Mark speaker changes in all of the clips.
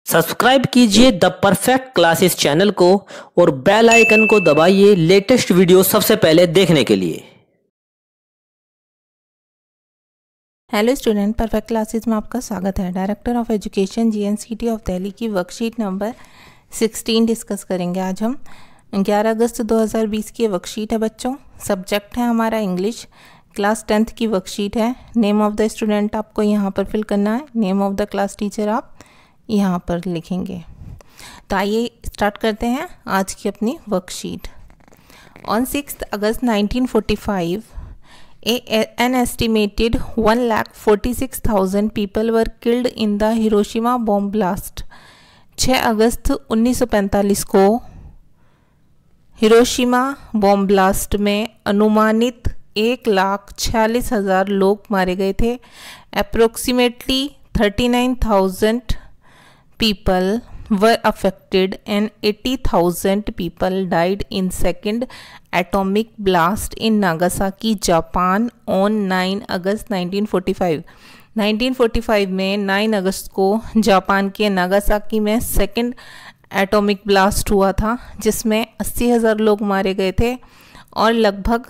Speaker 1: Subscribe कीजिए the perfect classes channel को और बेल आइकन को दबाइए लेटेस्ट वीडियो सबसे पहले देखने के लिए।
Speaker 2: हेलो स्टूडेंट, परफेक्ट क्लासेस में आपका स्वागत है। Director of education GNCT of Delhi की वर्कशीट नंबर 16 डिस्कस करेंगे। आज हम 11 अगस्त 2020 की वर्कशीट है बच्चों। सब्जेक्ट है हमारा इंग्लिश, क्लास 10th की वर्कशीट है। नेम ऑफ द स्टूडेंट आपको यहाँ पर फिल करना है, name of the class teacher आप यहाँ पर लिखेंगे। तो आइए स्टार्ट करते हैं आज की अपनी worksheet. On 6 August 1945 an estimated 1,46,000 people were killed in the Hiroshima bomb blast। 6 अगस्त 1945 को हिरोशिमा बॉम्ब ब्लास्ट में अनुमानित 1,46,000 लोग मारे गए थे। Approximately 39,000 people were affected and 80,000 people died in second atomic blast in Nagasaki, Japan on 9 अगस्त 1945। 1945 में 9 अगस्त को Japan के नागासाकी में सेकंड एटॉमिक ब्लास्ट हुआ था, जिसमें 80,000 लोग मारे गए थे और लगभग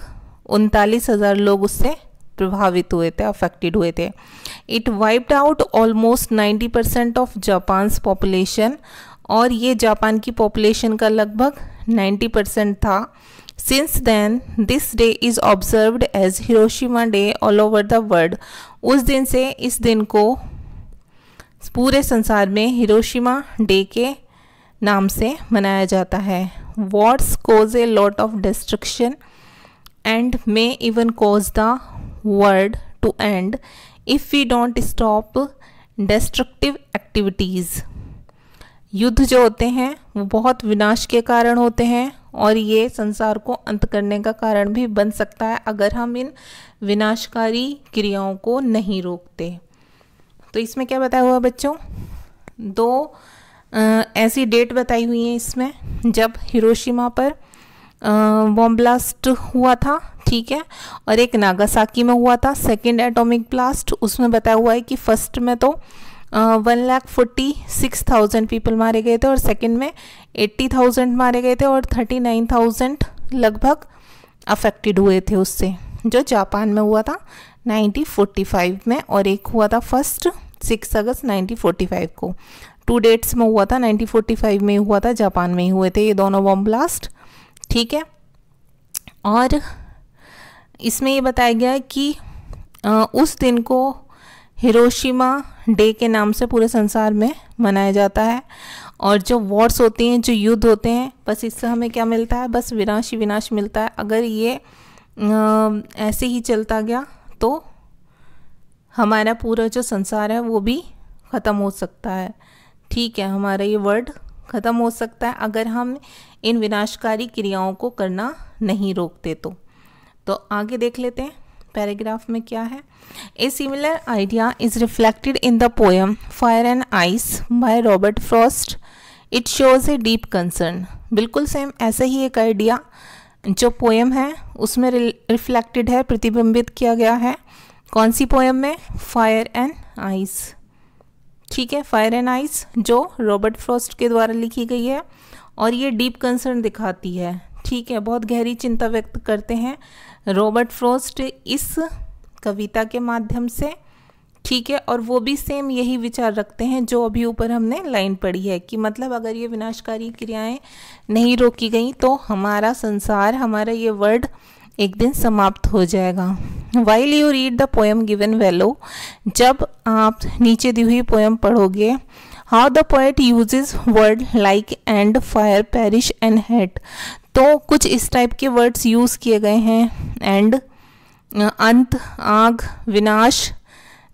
Speaker 2: 39,000 लोग उससे प्रभावित हुए थे, अफेक्टेड हुए थे। It wiped out almost 90% of Japan's population, और ये जापान की पॉपुलेशन का लगभग 90% था। Since then this day is observed as Hiroshima day all over the world. उस दिन से इस दिन को पूरे संसार में हिरोशिमा डे के नाम से मनाया जाता है। Wars cause a lot of destruction and may even cause the world to end if we don't stop destructive activities. युद्ध जो होते हैं वो बहुत विनाश के कारण होते हैं, और ये संसार को अंत करने का कारण भी बन सकता है अगर हम इन विनाशकारी क्रियाओं को नहीं रोकते। तो इसमें क्या बताया हुआ बच्चों, दो ऐसी डेट बताई हुई है इसमें जब हिरोशिमा पर बॉम्ब ब्लास्ट हुआ था, ठीक है, और एक नागासाकी में हुआ था सेकेंड एटॉमिक ब्लास्ट। उसमें बताया हुआ है कि फर्स्ट में तो 1,46,000 पीपल मारे गए थे और सेकेंड में 80,000 मारे गए थे और 39,000 लगभग अफेक्टेड हुए थे उससे, जो जापान में हुआ था 1945 में, और एक हुआ था फर्स्ट 6 अगस्त 1945 को। 2 डेट्स में हुआ था, 1945 में हुआ था, जापान में ही हुए थे ये दोनों बॉम्ब ब्लास्ट, ठीक है। और इसमें ये बताया गया है कि उस दिन को हिरोशिमा डे के नाम से पूरे संसार में मनाया जाता है। और जो वॉर्स होती हैं, जो युद्ध होते हैं, बस इससे हमें क्या मिलता है, बस विनाश ही विनाश मिलता है। अगर ये ऐसे ही चलता गया तो हमारा पूरा जो संसार है वो भी ख़त्म हो सकता है, ठीक है, हमारा ये वर्ल्ड ख़त्म हो सकता है अगर हम इन विनाशकारी क्रियाओं को करना नहीं रोकते। तो आगे देख लेते हैं पैराग्राफ में क्या है। A similar idea is reflected in the poem Fire and Ice by Robert Frost. It shows a deep concern. बिल्कुल सेम ऐसा ही एक आइडिया जो पोएम है उसमें रिफ्लेक्टेड है, प्रतिबिंबित किया गया है। कौन सी पोएम में? फायर एंड आइस, ठीक है, फायर एंड आइस जो रॉबर्ट फ्रॉस्ट के द्वारा लिखी गई है, और ये डीप कंसर्न दिखाती है, ठीक है, बहुत गहरी चिंता व्यक्त करते हैं रॉबर्ट फ्रॉस्ट इस कविता के माध्यम से, ठीक है। और वो भी सेम यही विचार रखते हैं जो अभी ऊपर हमने लाइन पढ़ी है कि मतलब अगर ये विनाशकारी क्रियाएं नहीं रोकी गई तो हमारा संसार, हमारा ये वर्ल्ड एक दिन समाप्त हो जाएगा। While you read the poem given below, जब आप नीचे दी हुई पोएम पढ़ोगे, how the poet uses word like end fire perish and hate, तो कुछ इस टाइप के वर्ड्स यूज़ किए गए हैं, एंड अंत, आग, विनाश,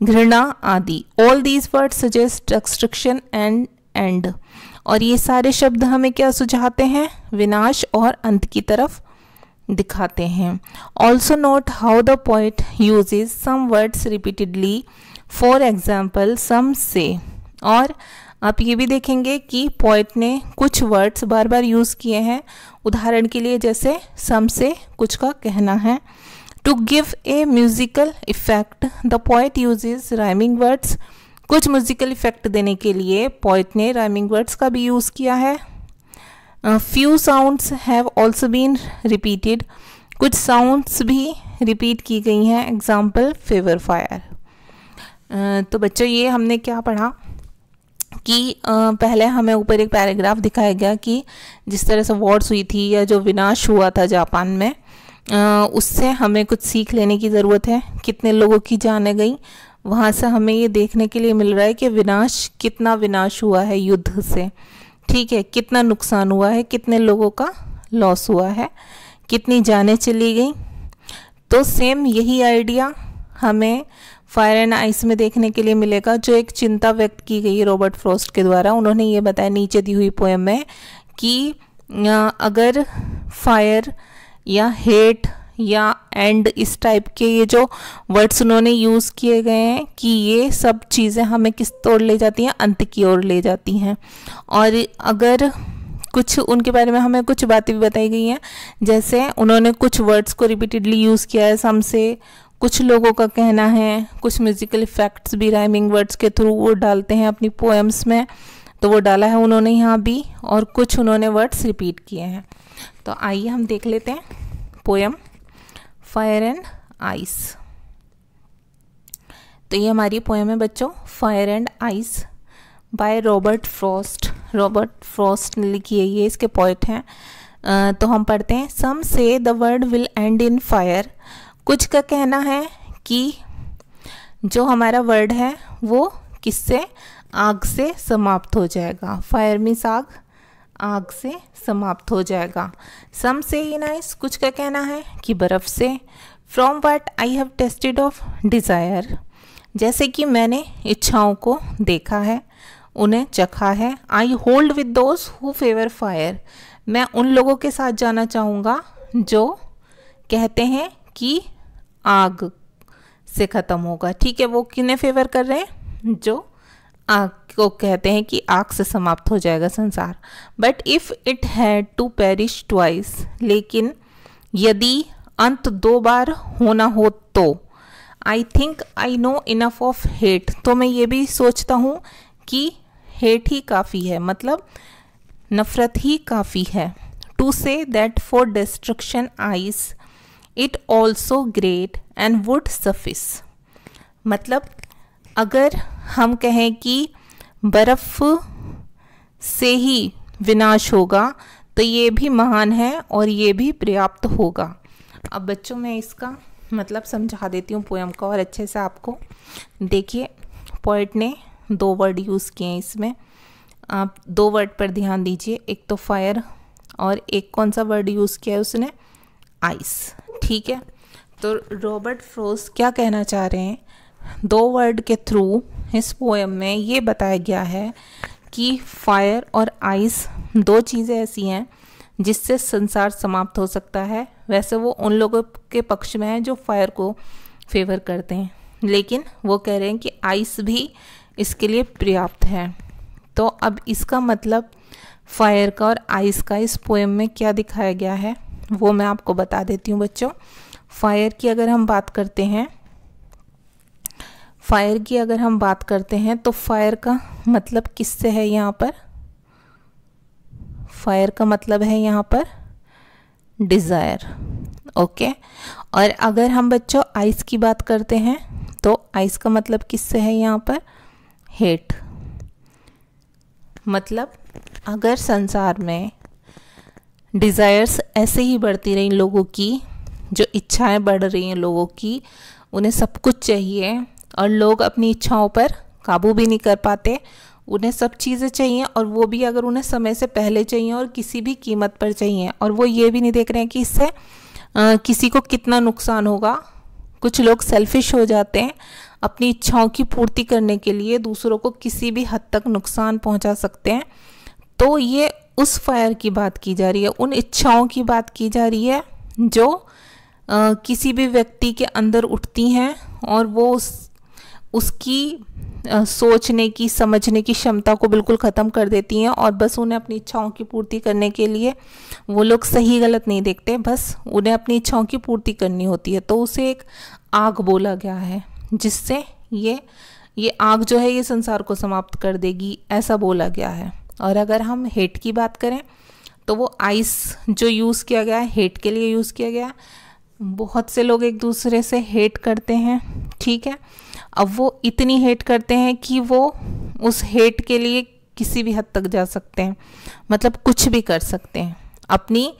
Speaker 2: घृणा आदि। All these words suggest destruction and and, और ये सारे शब्द हमें क्या सुझाते हैं? विनाश और अंत की तरफ दिखाते हैं। Also note how the poet uses some words repeatedly, for example some say. और आप ये भी देखेंगे कि पोएट ने कुछ वर्ड्स बार बार यूज़ किए हैं, उदाहरण के लिए जैसे सम से कुछ का कहना है। To give a musical effect the poet uses rhyming words कुछ म्यूजिकल इफेक्ट देने के लिए पोइट ने राइमिंग वर्ड्स का भी यूज़ किया है। Few sounds have also been repeated, कुछ साउंड्स भी रिपीट की गई हैं। Example favour fire. तो बच्चों ये हमने क्या पढ़ा कि पहले हमें ऊपर एक पैराग्राफ दिखाया गया कि जिस तरह से वॉर्स हुई थी या जो विनाश हुआ था जापान में, उससे हमें कुछ सीख लेने की ज़रूरत है। कितने लोगों की जानें गई, वहाँ से हमें ये देखने के लिए मिल रहा है कि कितना विनाश हुआ है युद्ध से, ठीक है, कितना नुकसान हुआ है, कितने लोगों का लॉस हुआ है, कितनी जानें चली गई। तो सेम यही आइडिया हमें फायर एंड आइस में देखने के लिए मिलेगा, जो एक चिंता व्यक्त की गई है रॉबर्ट फ्रॉस्ट के द्वारा। उन्होंने ये बताया नीचे दी हुई पोएम में कि अगर फायर या हेट या एंड इस टाइप के ये जो वर्ड्स उन्होंने यूज़ किए गए हैं कि ये सब चीज़ें हमें किस ओर ले जाती हैं, अंत की ओर ले जाती हैं। और अगर कुछ उनके बारे में हमें कुछ बातें भी बताई गई हैं, जैसे उन्होंने कुछ वर्ड्स को रिपीटेडली यूज़ किया है सम से, कुछ लोगों का कहना है, कुछ म्यूजिकल इफेक्ट्स भी राइमिंग वर्ड्स के थ्रू वो डालते हैं अपनी पोएम्स में, तो वो डाला है उन्होंने यहाँ भी, और कुछ उन्होंने वर्ड्स रिपीट किए हैं। तो आइए हम देख लेते हैं पोएम फायर एंड आइस। तो ये हमारी पोएम है बच्चों, fire and Ice by Robert Frost. Robert Frost ने लिखी है, ये इसके पोइट हैं। तो हम पढ़ते हैं। सम से the world will and in fire, कुछ का कहना है कि जो हमारा वर्ड है वो किससे, आग से समाप्त हो जाएगा। फायर मीन्स आग, आग से समाप्त हो जाएगा। सम से इन आइस, कुछ का कहना है कि बर्फ़ से। From what I have tested of desire, जैसे कि मैंने इच्छाओं को देखा है, उन्हें चखा है। I hold with those who favour fire, मैं उन लोगों के साथ जाना चाहूँगा जो कहते हैं कि आग से ख़त्म होगा, ठीक है। वो किन्हें फेवर कर रहे हैं, जो आग को कहते हैं कि आग से समाप्त हो जाएगा संसार। But if it had to perish twice, लेकिन यदि अंत 2 बार होना हो तो। I think I know enough of hate, तो मैं ये भी सोचता हूँ कि हेट ही काफ़ी है, मतलब नफ़रत ही काफ़ी है। To say that for destruction ice it also great and would suffice, मतलब अगर हम कहें कि बर्फ़ से ही विनाश होगा तो ये भी महान है और ये भी पर्याप्त होगा। अब बच्चों मैं इसका मतलब समझा देती हूँ पोएम का और अच्छे से आपको। देखिए पोएट ने 2 वर्ड यूज़ किए हैं इसमें, आप 2 वर्ड पर ध्यान दीजिए। एक तो फायर और एक कौन सा वर्ड यूज़ किया है उसने, आइस, ठीक है। तो रॉबर्ट फ्रॉस्ट क्या कहना चाह रहे हैं, 2 वर्ड के थ्रू इस पोएम में ये बताया गया है कि फायर और आइस 2 चीज़ें ऐसी हैं जिससे संसार समाप्त हो सकता है। वैसे वो उन लोगों के पक्ष में है जो फायर को फेवर करते हैं, लेकिन वो कह रहे हैं कि आइस भी इसके लिए पर्याप्त है। तो अब इसका मतलब फायर का और आइस का इस पोएम में क्या दिखाया गया है वो मैं आपको बता देती हूँ बच्चों। फायर की अगर हम बात करते हैं, तो फायर का मतलब किससे है यहाँ पर, फायर का मतलब है यहाँ पर डिज़ायर, ओके। और अगर हम बच्चों आइस की बात करते हैं तो आइस का मतलब किससे है यहाँ पर, हेट। मतलब अगर संसार में डिज़ायर्स ऐसे ही बढ़ती रही लोगों की, जो इच्छाएं बढ़ रही हैं लोगों की, उन्हें सब कुछ चाहिए और लोग अपनी इच्छाओं पर काबू भी नहीं कर पाते, उन्हें सब चीज़ें चाहिए और वो भी अगर उन्हें समय से पहले चाहिए और किसी भी कीमत पर चाहिए, और वो ये भी नहीं देख रहे हैं कि इससे किसी को कितना नुकसान होगा। कुछ लोग सेल्फिश हो जाते हैं, अपनी इच्छाओं की पूर्ति करने के लिए दूसरों को किसी भी हद तक नुकसान पहुंचा सकते हैं। तो ये उस फायर की बात की जा रही है, उन इच्छाओं की बात की जा रही है जो किसी भी व्यक्ति के अंदर उठती हैं और वो उसकी सोचने की, समझने की क्षमता को बिल्कुल ख़त्म कर देती हैं, और बस उन्हें अपनी इच्छाओं की पूर्ति करने के लिए वो लोग सही गलत नहीं देखते, बस उन्हें अपनी इच्छाओं की पूर्ति करनी होती है। तो उसे एक आग बोला गया है जिससे ये ये आग जो है ये संसार को समाप्त कर देगी, ऐसा बोला गया है। और अगर हम हेट की बात करें तो वो आइस जो यूज़ किया गया है हेट के लिए यूज़ किया गया है। बहुत से लोग एक दूसरे से हेट करते हैं, ठीक है। अब वो इतनी हेट करते हैं कि वो उस हेट के लिए किसी भी हद तक जा सकते हैं, मतलब कुछ भी कर सकते हैं अपनी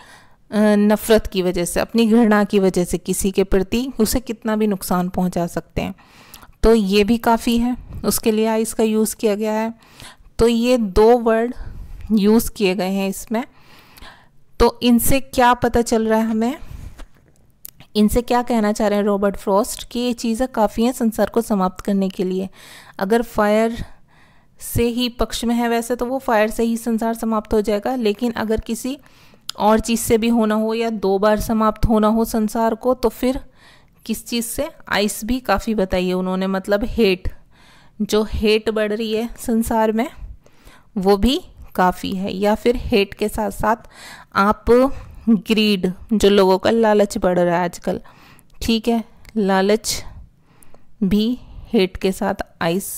Speaker 2: नफ़रत की वजह से, अपनी घृणा की वजह से किसी के प्रति उसे कितना भी नुकसान पहुंचा सकते हैं। तो ये भी काफ़ी है, उसके लिए आइस का यूज़ किया गया है। तो ये 2 वर्ड यूज़ किए गए हैं इसमें। तो इनसे क्या पता चल रहा है हमें, इनसे क्या कहना चाह रहे हैं रॉबर्ट फ्रॉस्ट कि ये चीज़ें काफ़ी हैं संसार को समाप्त करने के लिए। अगर फायर से ही पक्ष में है वैसे तो वो फायर से ही संसार समाप्त हो जाएगा, लेकिन अगर किसी और चीज़ से भी होना हो या 2 बार समाप्त होना हो संसार को, तो फिर किस चीज़ से, आइस भी काफ़ी बताइए उन्होंने, मतलब हेट, जो हेट बढ़ रही है संसार में वो भी काफ़ी है। या फिर हेट के साथ साथ आप ग्रीड, जो लोगों का लालच बढ़ रहा है आजकल, ठीक है, लालच भी हेट के साथ आइस,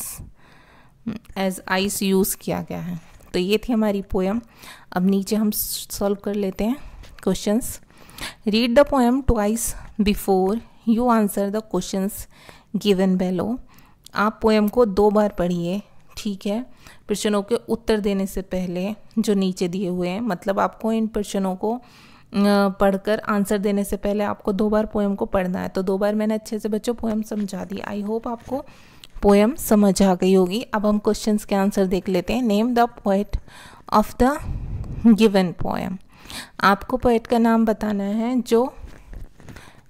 Speaker 2: एज आइस यूज़ किया गया है। तो ये थी हमारी पोएम। अब नीचे हम सॉल्व कर लेते हैं questions. Read the poem twice before you answer the questions given below. आप पोएम को 2 बार पढ़िए, ठीक है, प्रश्नों के उत्तर देने से पहले जो नीचे दिए हुए हैं। मतलब आपको इन प्रश्नों को पढ़कर आंसर देने से पहले आपको 2 बार पोएम को पढ़ना है। तो 2 बार मैंने अच्छे से बच्चों पोएम समझा दी। आई होप आपको पोएम समझ आ गई होगी। अब हम क्वेश्चंस के आंसर देख लेते हैं। Name the poet of the given poem. आपको पोएट का नाम बताना है जो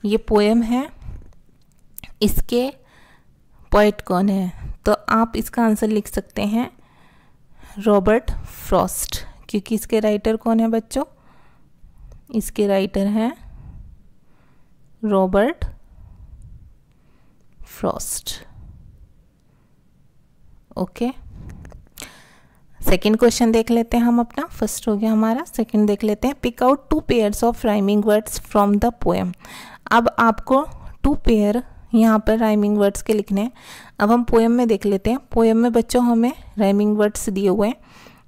Speaker 2: ये पोएम है, इसके पोएट कौन है। तो आप इसका आंसर लिख सकते हैं रॉबर्ट फ्रॉस्ट, क्योंकि इसके राइटर कौन है बच्चों, इसके राइटर हैं Robert Frost. Okay, second question देख लेते हैं हम अपना। फर्स्ट हो गया हमारा, सेकंड देख लेते हैं। Pick out 2 pairs of rhyming words from the poem. अब आपको 2 पेयर यहाँ पर राइमिंग वर्ड्स के लिखने हैं। अब हम पोएम में देख लेते हैं। पोएम में बच्चों हमें राइमिंग वर्ड्स दिए हुए हैं,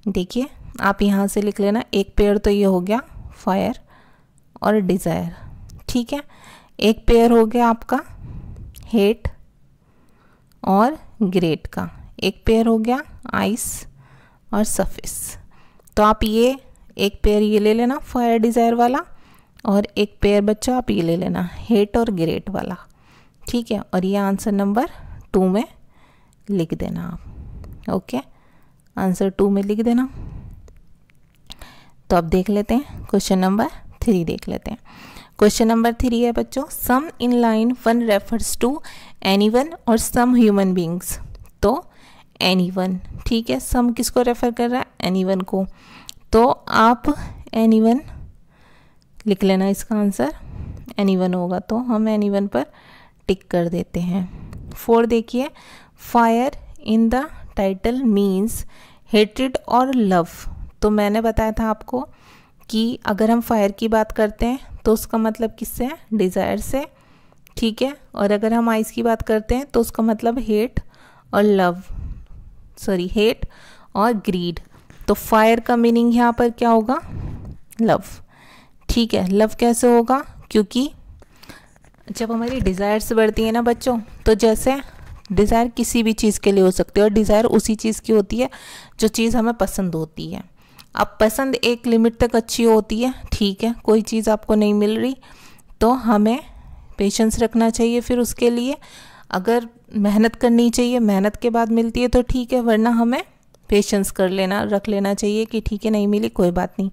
Speaker 2: देखिए आप यहाँ से लिख लेना। एक पेयर तो ये हो गया फायर और डिज़ायर, ठीक है। एक पेयर हो गया आपका हेट और ग्रेट का। एक पेयर हो गया आइस और सफिस। तो आप ये एक पेयर ये ले लेना फायर डिज़ायर वाला, और एक पेयर बच्चों आप ये ले लेना हेट और ग्रेट वाला, ठीक है। और ये आंसर नंबर 2 में लिख देना आप। ओके, आंसर 2 में लिख देना। तो अब देख लेते हैं क्वेश्चन नंबर 3 देख लेते हैं। क्वेश्चन नंबर 3 है बच्चों, some in line 1 refers to anyone or some human beings. तो एनीवन, ठीक है, सम किसको रेफर कर रहा है, एनीवन को। तो आप एनीवन लिख लेना, इसका आंसर एनीवन होगा। तो हम एनीवन पर टिक कर देते हैं। 4 देखिए, fire in the title means hatred और लव। तो मैंने बताया था आपको कि अगर हम फायर की बात करते हैं तो उसका मतलब किससे है, डिज़ायर से, ठीक है। और अगर हम आइस की बात करते हैं तो उसका मतलब हेट और लव, सॉरी हेट और ग्रीड। तो फायर का मीनिंग यहाँ पर क्या होगा, लव, ठीक है। लव कैसे होगा, क्योंकि जब हमारी डिज़ायर्स बढ़ती है ना बच्चों, तो जैसे डिज़ायर किसी भी चीज़ के लिए हो सकती है, और डिज़ायर उसी चीज़ की होती है जो चीज़ हमें पसंद होती है। अब पसंद एक लिमिट तक अच्छी होती है, ठीक है, कोई चीज़ आपको नहीं मिल रही तो हमें पेशेंस रखना चाहिए। फिर उसके लिए अगर मेहनत करनी चाहिए, मेहनत के बाद मिलती है तो ठीक है, वरना हमें पेशेंस कर लेना, रख लेना चाहिए कि ठीक है नहीं मिली कोई बात नहीं।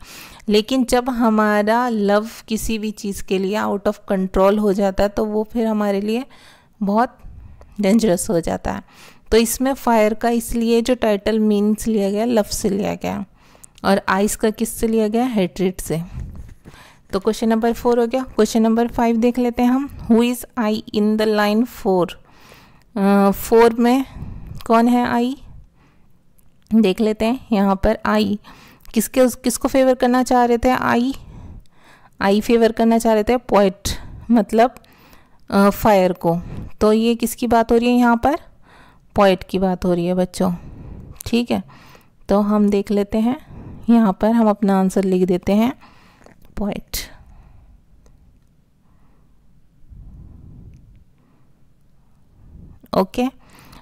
Speaker 2: लेकिन जब हमारा लव किसी भी चीज़ के लिए आउट ऑफ कंट्रोल हो जाता है तो वो फिर हमारे लिए बहुत डेंजरस हो जाता है। तो इसमें फायर का इसलिए जो टाइटल मीन्स लिया गया लव से लिया गया, और आइस का किस से लिया गया, हेट्रेड से। तो क्वेश्चन नंबर 4 हो गया। क्वेश्चन नंबर 5 देख लेते हैं हम। Who is I in the line 4। 4 में कौन है आई, देख लेते हैं। यहाँ पर आई किसको फेवर करना चाह रहे थे, आई फेवर करना चाह रहे थे पोएट, मतलब फायर को। तो ये किसकी बात हो रही है यहाँ पर, पोएट की बात हो रही है बच्चों, ठीक है। तो हम देख लेते हैं, यहाँ पर हम अपना आंसर लिख देते हैं पोएट। ओके,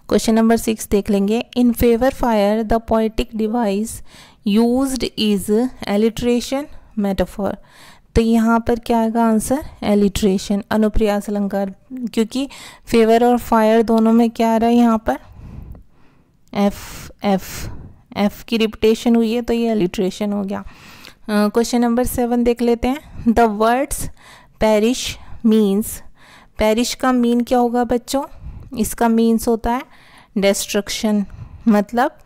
Speaker 2: क्वेश्चन नंबर 6 देख लेंगे। In favour fire the poetic device used is alliteration metaphor. तो यहाँ पर क्या आएगा आंसर? एलिट्रेशन, अनुप्रियास अलंकार, क्योंकि फेवर और फायर दोनों में क्या आ रहा है यहाँ पर? एफ की रिपीटेशन हुई है, तो ये एलिट्रेशन हो गया। क्वेश्चन नंबर 7 देख लेते हैं। The words perish means, perish का मीन क्या होगा बच्चों? इसका मीन्स होता है डिस्ट्रक्शन, मतलब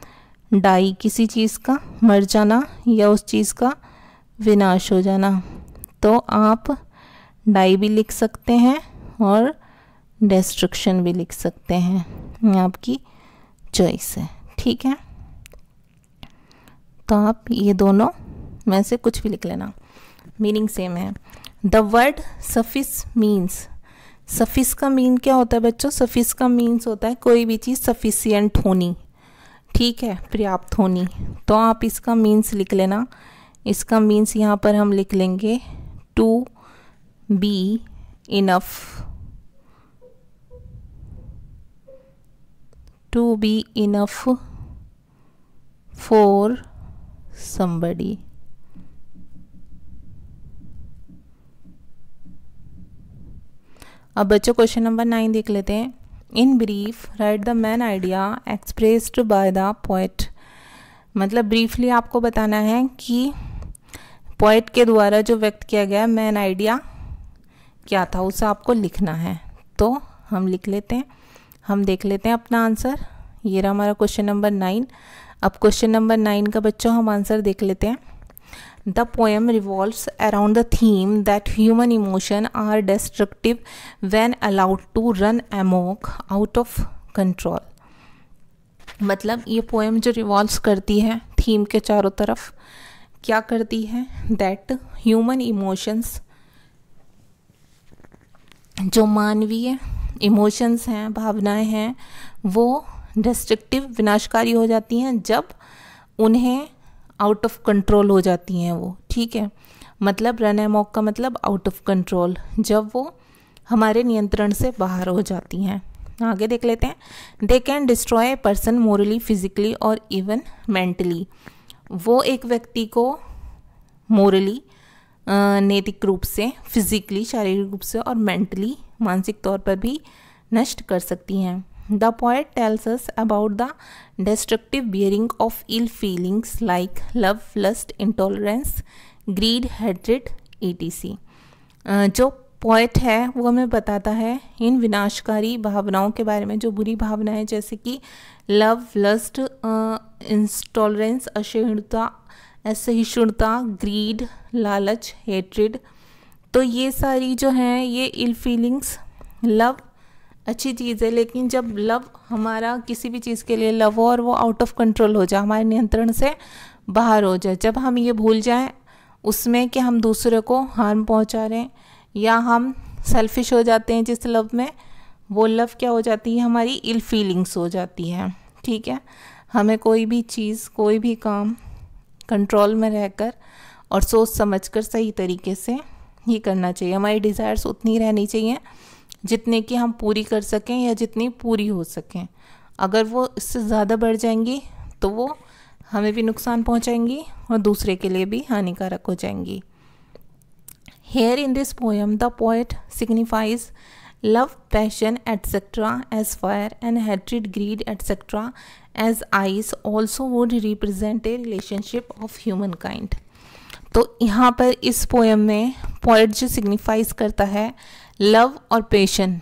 Speaker 2: डाई, किसी चीज़ का मर जाना या उस चीज़ का विनाश हो जाना। तो आप डाई भी लिख सकते हैं और डिस्ट्रक्शन भी लिख सकते हैं, ये आपकी चॉइस है, ठीक है। तो आप ये दोनों में से कुछ भी लिख लेना, मीनिंग सेम है। The word suffice means, suffice का मीन क्या होता है बच्चों? सफिस का मीन्स होता है कोई भी चीज़ सफिशिएंट होनी, ठीक है, पर्याप्त होनी। तो आप इसका मीन्स लिख लेना। इसका मीन्स यहाँ पर हम लिख लेंगे to be enough, to be enough for somebody। अब बच्चों क्वेश्चन नंबर 9 देख लेते हैं। In brief write the main idea expressed by the poet. मतलब ब्रीफली आपको बताना है कि पोएट के द्वारा जो व्यक्त किया गया मेन आइडिया क्या था, उसे आपको लिखना है। तो हम लिख लेते हैं, हम देख लेते हैं अपना आंसर। ये रहा हमारा क्वेश्चन नंबर 9। अब क्वेश्चन नंबर 9 का बच्चों हम आंसर देख लेते हैं। The poem revolves around the theme that human emotion are destructive when allowed to run amok out of control. मतलब ये पोएम जो रिवॉल्व्स करती है थीम के चारों तरफ, क्या करती है? दैट ह्यूमन इमोशंस, जो मानवीय इमोशंस हैं, भावनाएं हैं, वो डिस्ट्रक्टिव, विनाशकारी हो जाती हैं जब उन्हें आउट ऑफ कंट्रोल हो जाती हैं वो, ठीक है। मतलब रन अमॉक का मतलब आउट ऑफ कंट्रोल, जब वो हमारे नियंत्रण से बाहर हो जाती हैं। आगे देख लेते हैं। They can destroy a person morally, physically और इवन मेंटली। वो एक व्यक्ति को मोरली, नैतिक रूप से, फिजिकली, शारीरिक रूप से और मेंटली, मानसिक तौर पर भी नष्ट कर सकती हैं। The poet tells us about the destructive bearing of ill feelings like love, lust, intolerance, greed, hatred, etc. जो पोएट है वो हमें बताता है इन विनाशकारी भावनाओं के बारे में, जो बुरी भावनाएं जैसे कि लव, लस्ट, इंटॉलरेंस, असहिष्णुता, ग्रीड, लालच, हेट्रेड। तो ये सारी जो हैं ये इल फीलिंग्स, लव अच्छी चीज़ है, लेकिन जब लव हमारा किसी भी चीज़ के लिए लव हो और वो आउट ऑफ कंट्रोल हो जाए, हमारे नियंत्रण से बाहर हो जाए, जब हम ये भूल जाएं उसमें कि हम दूसरे को हार्म पहुंचा रहे हैं या हम सेल्फिश हो जाते हैं जिस लव में, वो लव क्या हो जाती है? हमारी इल फीलिंग्स हो जाती हैं, ठीक है। हमें कोई भी चीज़, कोई भी काम कंट्रोल में रहकर और सोच समझकर सही तरीके से ही करना चाहिए। हमारी डिज़ायर्स उतनी रहनी चाहिए जितने कि हम पूरी कर सकें या जितनी पूरी हो सकें। अगर वो इससे ज़्यादा बढ़ जाएंगी तो वो हमें भी नुकसान पहुंचाएंगी और दूसरे के लिए भी हानिकारक हो जाएंगी। Here in this poem the poet signifies love, passion etcetera as fire and hatred, greed etcetera as ice also would represent a relationship of humankind. तो यहाँ पर इस पोएम में पोएट जो सिग्निफाइज करता है लव और पैशन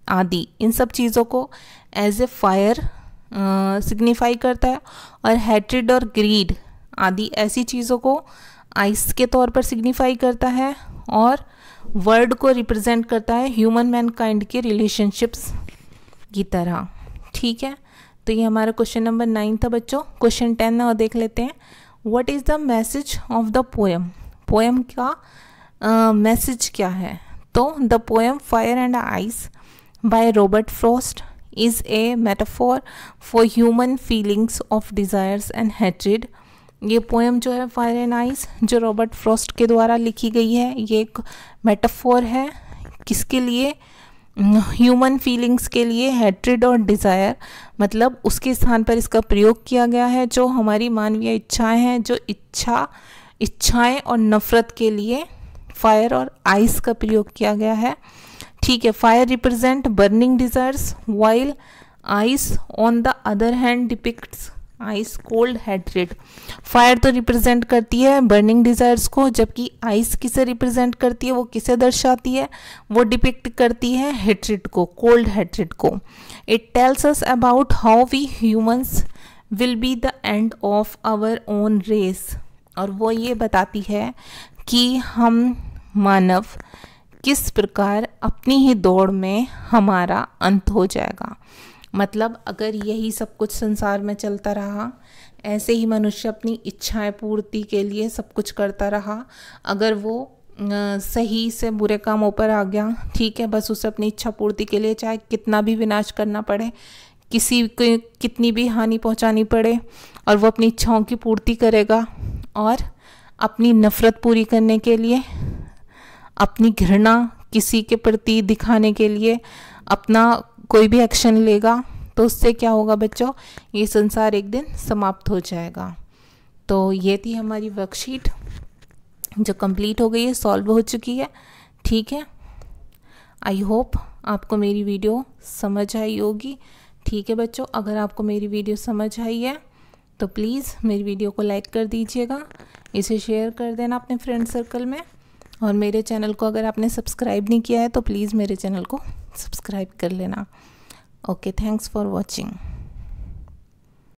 Speaker 2: आदि, इन सब चीज़ों को एज ए फायर सिग्निफाई करता है, और हैट्रेड और ग्रीड आदि ऐसी चीज़ों को आइस के तौर पर सिग्निफाई करता है, और वर्ड को रिप्रेजेंट करता है ह्यूमन मैनकाइंड के रिलेशनशिप्स की तरह, ठीक है। तो ये हमारा क्वेश्चन नंबर 9 था बच्चों। क्वेश्चन 10 और देख लेते हैं। What is the message of the poem? Poem का मैसेज क्या है? तो the poem Fire and Ice by Robert Frost is a metaphor for human feelings of desires and hatred. ये पोएम जो है फायर एंड आइस जो Robert Frost के द्वारा लिखी गई है, ये एक मेटाफोर है किसके लिए? ह्यूमन फीलिंग्स के लिए, हेट्रेड और डिज़ायर, मतलब उसके स्थान पर इसका प्रयोग किया गया है। जो हमारी मानवीय इच्छाएं हैं, जो इच्छाएं और नफ़रत के लिए फायर और आइस का प्रयोग किया गया है। ठीक है, fire represent burning desires while ice on the other hand depicts ice cold hatred. Fire तो रिप्रेजेंट करती है बर्निंग डिज़ायर्स को, जबकि आइस किसे रिप्रेजेंट करती है, वो किसे दर्शाती है, वो डिपिक्ट करती है हेट्रेड को, कोल्ड हेट्रेड को। It tells us about how we humans will be the end of our own race. और वो ये बताती है कि हम मानव किस प्रकार अपनी ही दौड़ में हमारा अंत हो जाएगा। मतलब अगर यही सब कुछ संसार में चलता रहा, ऐसे ही मनुष्य अपनी इच्छाएं पूर्ति के लिए सब कुछ करता रहा, अगर वो सही से बुरे कामों पर आ गया, ठीक है, बस उसे अपनी इच्छा पूर्ति के लिए चाहे कितना भी विनाश करना पड़े, किसी को कितनी भी हानि पहुंचानी पड़े, और वो अपनी इच्छाओं की पूर्ति करेगा और अपनी नफ़रत पूरी करने के लिए, अपनी घृणा किसी के प्रति दिखाने के लिए अपना कोई भी एक्शन लेगा, तो उससे क्या होगा बच्चों? ये संसार एक दिन समाप्त हो जाएगा। तो ये थी हमारी वर्कशीट जो कंप्लीट हो गई है, सॉल्व हो चुकी है। ठीक है, आई होप आपको मेरी वीडियो समझ आई होगी। ठीक है बच्चों, अगर आपको मेरी वीडियो समझ आई है तो प्लीज़ मेरी वीडियो को लाइक कर दीजिएगा, इसे शेयर कर देना अपने फ्रेंड सर्कल में, और मेरे चैनल को अगर आपने सब्सक्राइब नहीं किया है तो प्लीज़ मेरे चैनल को सब्सक्राइब कर लेना। Okay, thanks for watching.